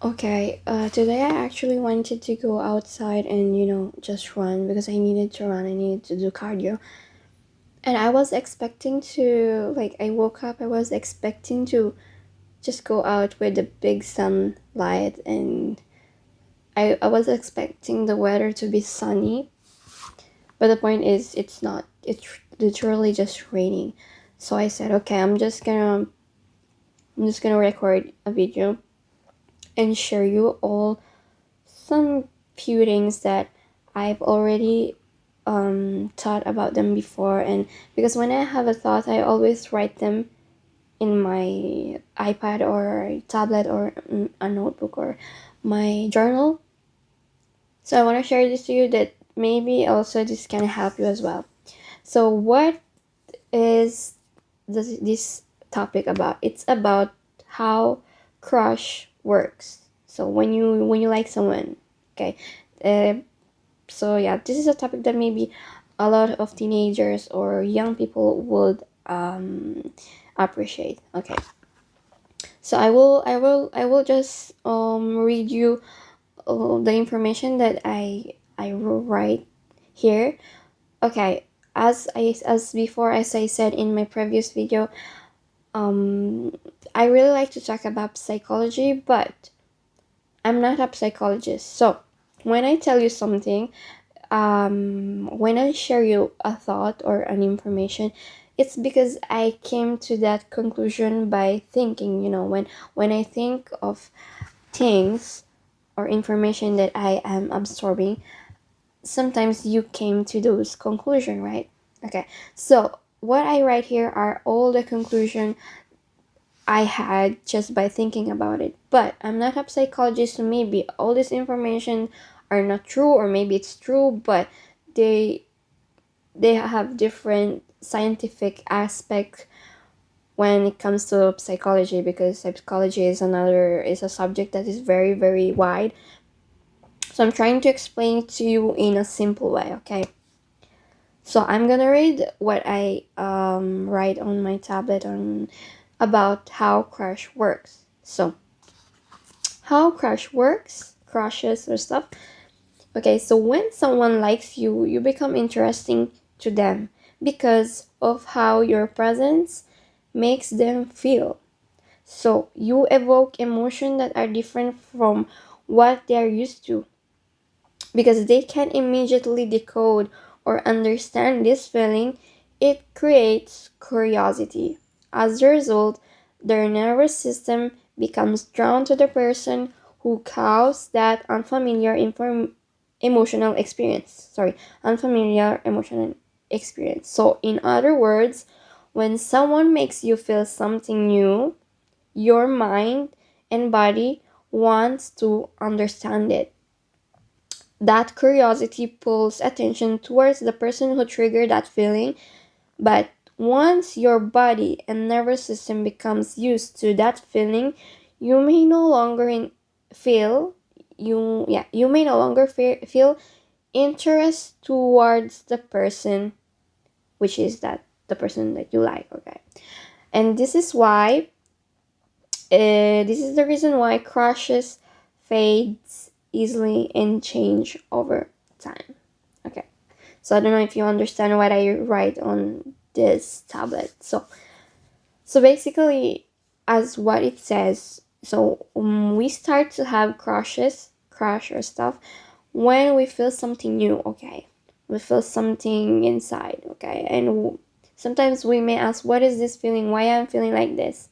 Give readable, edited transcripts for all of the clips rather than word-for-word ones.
Okay, today I actually wanted to go outside and, just run because I needed to run. I needed to do cardio. And I was expecting to, like, I woke up, I was expecting to just go out with the big sunlight, and I was expecting the weather to be sunny. But the point is, it's not. It's literally just raining. So I said, okay, I'm just gonna record a video and share you all some few things that I've already thought about them before. And because when I have a thought, I always write them in my iPad or tablet or a notebook or my journal. So I want to share this to you that maybe also this can help you as well. So what is this topic about? It's about how crush works. So when you like someone, okay, uh, so yeah, this is a topic that maybe a lot of teenagers or young people would appreciate. Okay, so I will just read you the information that I will write here. Okay, as before, as I said in my previous video, um I really like to talk about psychology, but I'm not a psychologist. So when I tell you something, when I share you a thought or an information, it's because I came to that conclusion by thinking. When I think of things or information that I am absorbing, sometimes you came to those conclusion, right? Okay, so what I write here are all the conclusion I had just by thinking about it. But I'm not a psychologist, so maybe all this information are not true, or maybe it's true, but they they have different scientific aspects when it comes to psychology, because psychology is a subject that is very very wide. So I'm trying to explain it to you in a simple way, okay? So I'm gonna read what I write on my tablet on about how crush works. So how crush works, crushes or stuff. Okay, so when someone likes you, you become interesting to them because of how your presence makes them feel. So you evoke emotions that are different from what they are used to, because they can immediately decode or understand this feeling. It creates curiosity. As a result, their nervous system becomes drawn to the person who caused that emotional experience. Unfamiliar emotional experience. So, in other words, when someone makes you feel something new, your mind and body wants to understand it. That curiosity pulls attention towards the person who triggered that feeling. But once your body and nervous system becomes used to that feeling, you may no longer feel you may no longer feel interest towards the person, which is that the person that you like. Okay, and this is the reason why crushes fades easily and change over time. Okay, so I don't know if you understand what I write on this tablet. So basically, as what it says, so we start to have crush or stuff when we feel something new. Okay, we feel something inside. Okay, and sometimes we may ask, what is this feeling? Why I'm feeling like this?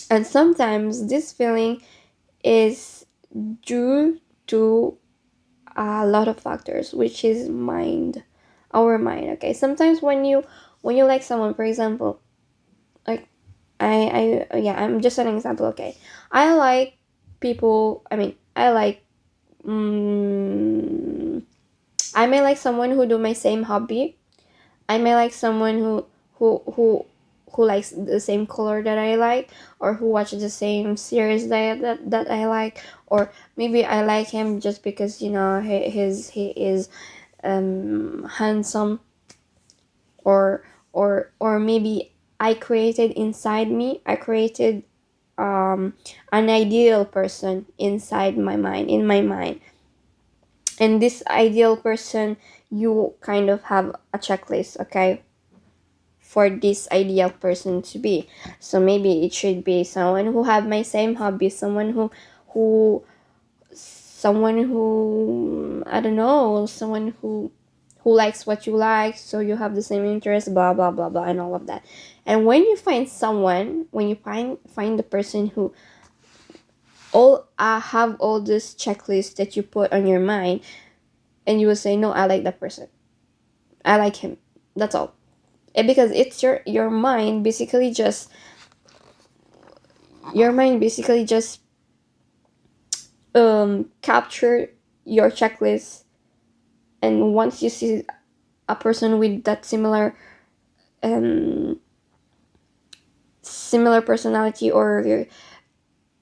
And sometimes this feeling is due to a lot of factors, which is our mind. Okay, sometimes when you like someone, for example, like I'm just an example. Okay, I like people. I mean, um, I may like someone who do my same hobby. I may like someone who who who likes the same color that I like, or who watches the same series that I like, or maybe I like him just because he is handsome, or maybe I created an ideal person inside my mind, in my mind. And this ideal person, you kind of have a checklist, okay, for this ideal person to be. So maybe it should be someone who have my same hobby, who someone who, I don't know, someone who likes what you like, so you have the same interest, blah blah blah blah, and all of that. And when you find someone, when you find the person who all have all this checklist that you put on your mind, and you will say, no, I like that person, I like him, that's all. And because it's your mind basically just, your mind basically just capture your checklist. And once you see a person with that um similar personality or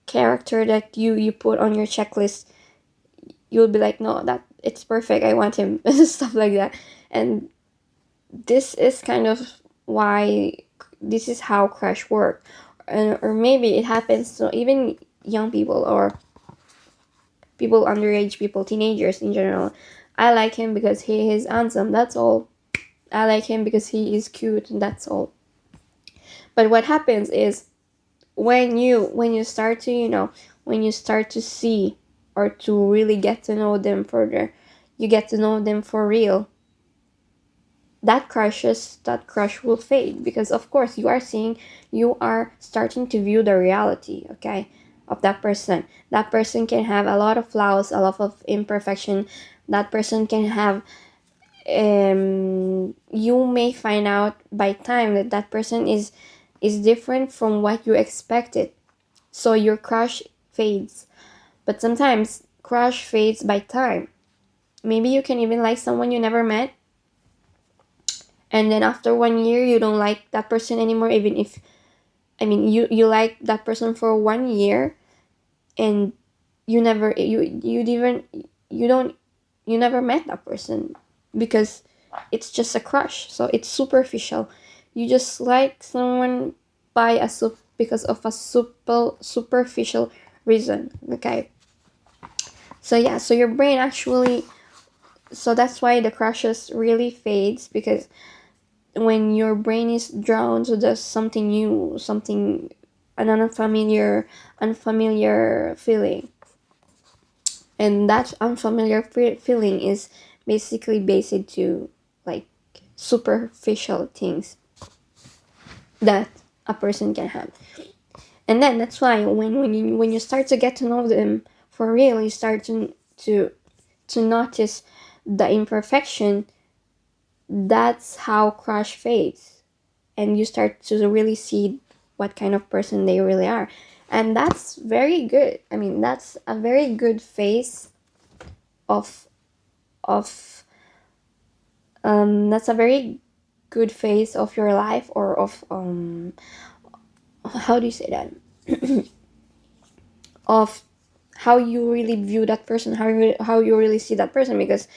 character that you put on your checklist, you'll be like, no, that it's perfect, I want him, stuff like that. And this is kind of why, this is how crush work. Or maybe it happens to even young people, or people underage, people, teenagers in general. I like him because he is handsome, that's all. I like him because he is cute, that's all. But what happens is, when you start to, when you start to see, or to really get to know them further, you get to know them for real, that crush will fade, because of course you are starting to view the reality, okay, of that person. That person can have a lot of flaws, a lot of imperfection. That person can have, you may find out by time that that person is different from what you expected. So your crush fades. But sometimes crush fades by time. Maybe you can even like someone you never met, and then after 1 year you don't like that person anymore, even if, I mean, you like that person for 1 year, and you never you even you don't you never met that person, because it's just a crush, so it's superficial. You just like someone by because of a superficial reason, okay. So yeah, so your brain actually, so that's why the crushes really fades, because when your brain is drawn to the something new, something, an unfamiliar feeling, and that unfamiliar feeling is basically based to, like, superficial things that a person can have. And then that's why when you start to get to know them for real, you start to notice the imperfection. That's how crush fades, and you start to really see what kind of person they really are. And that's very good. I mean, that's a very good phase of that's a very good phase of your life, or of how do you say that, of how you really view that person, how you really see that person, because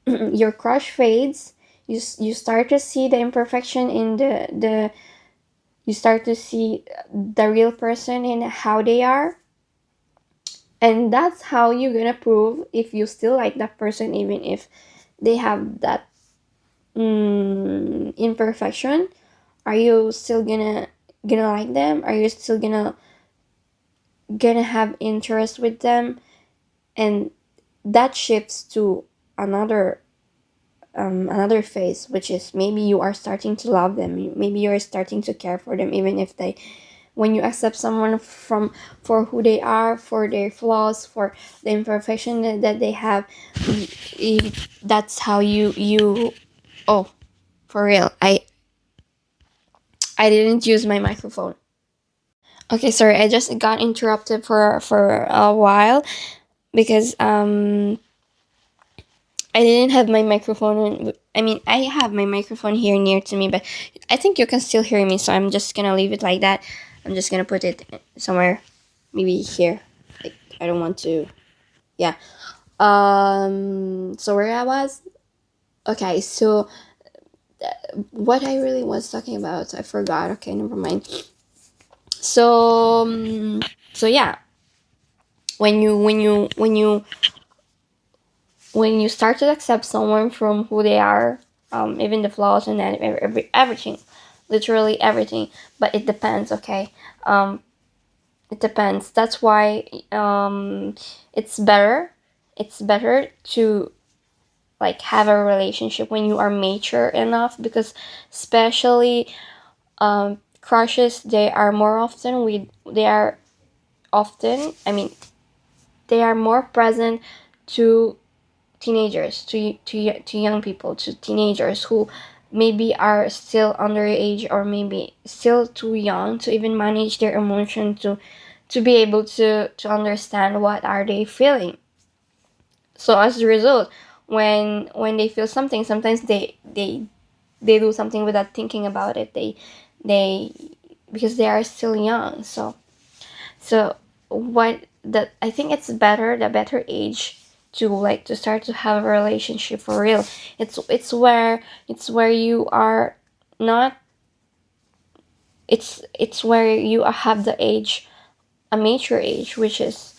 your crush fades. You start to see the imperfection in the you start to see the real person in how they are. And that's how you're gonna prove if you still like that person, even if they have that imperfection. Are you still gonna like them? Are you still gonna have interest with them? And that shifts to another another phase, which is maybe you are starting to love them, maybe you're starting to care for them, even if they, when you accept someone for who they are, for their flaws, for the imperfection that they have. That's how you oh, for real, I didn't use my microphone. Okay, sorry, I just got interrupted for a while, because I didn't have my microphone. I mean, I have my microphone here near to me, but I think you can still hear me, so I'm just gonna leave it like that. I'm just gonna put it somewhere, maybe here. Like, I don't want to. Yeah. So where I was. Okay, so what I really was talking about, I forgot. Okay, never mind. So so yeah, when you start to accept someone from who they are, even the flaws and everything, literally everything, but it depends, okay? It depends. That's why it's better. It's better to like have a relationship when you are mature enough, because especially crushes, they are more often with they are often I mean they are more present to teenagers, to young people, to teenagers who maybe are still underage, or maybe still too young to even manage their emotion, to be able to understand what are they feeling. So as a result, when they feel something, sometimes they do something without thinking about it. They because they are still young. So what that I think it's better, the better age to like to start to have a relationship for real. It's where you are not it's where you have the age, a mature age, which is,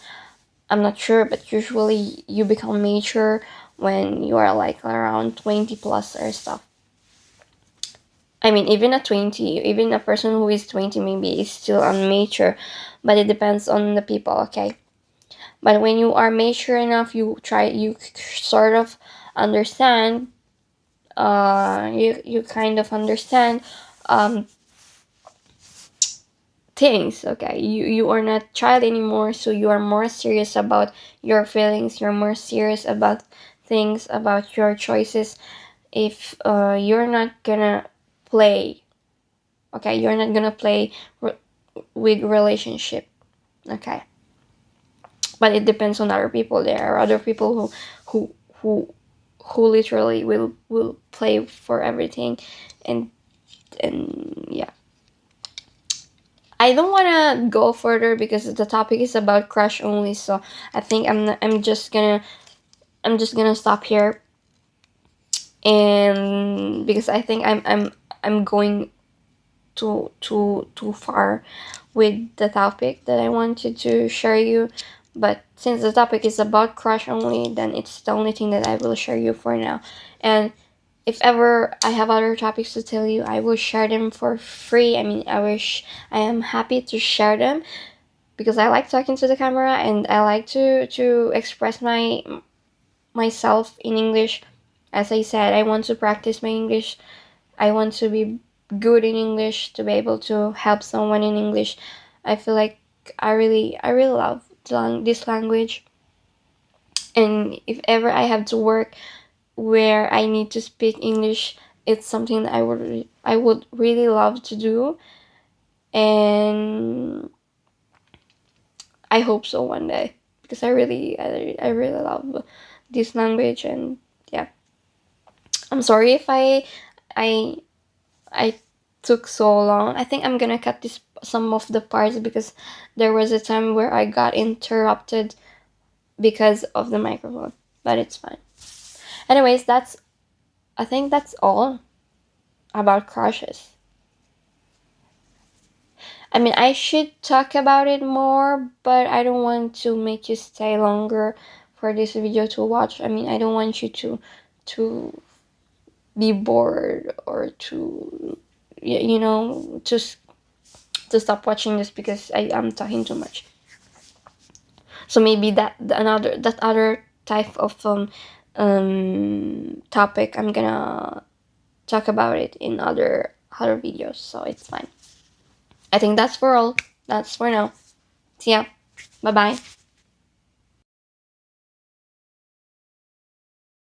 I'm not sure, but usually you become mature when you are like around 20 plus or stuff. I mean, even a 20, even a person who is 20 maybe is still unmature, but it depends on the people, okay? But when you are mature enough, you sort of understand, you kind of understand um, things, okay? You are not child anymore, so you are more serious about your feelings, you're more serious about things, about your choices. If you're not gonna play, okay, you're not gonna play with relationship, okay? But it depends on other people. There are other people who who who literally will play for everything, and yeah, I don't want to go further because the topic is about crush only. So I think I'm just gonna stop here, and because I think I'm going too far with the topic that I wanted to share you. But since the topic is about crush only, then it's the only thing that I will share you for now. And if ever I have other topics to tell you, I will share them for free. I mean, I am happy to share them because I like talking to the camera, and I like to express myself in English. As I said, I want to practice my English. I want to be good in English, to be able to help someone in English. I feel like I really love this language. And if ever I have to work where I need to speak English, it's something that I would really love to do, and I hope so one day, because I really love this language. And yeah, I'm sorry if I I took so long. I think I'm gonna cut this some of the parts because there was a time where I got interrupted because of the microphone, but it's fine. Anyways, I think that's all about crushes. I mean, I should talk about it more, but I don't want to make you stay longer for this video to watch. I mean, I don't want you to be bored, or to to stop watching this because I am talking too much. So maybe that other type of topic, I'm gonna talk about it in other videos, so it's fine. I think that's for all. That's for now. See ya. Bye bye.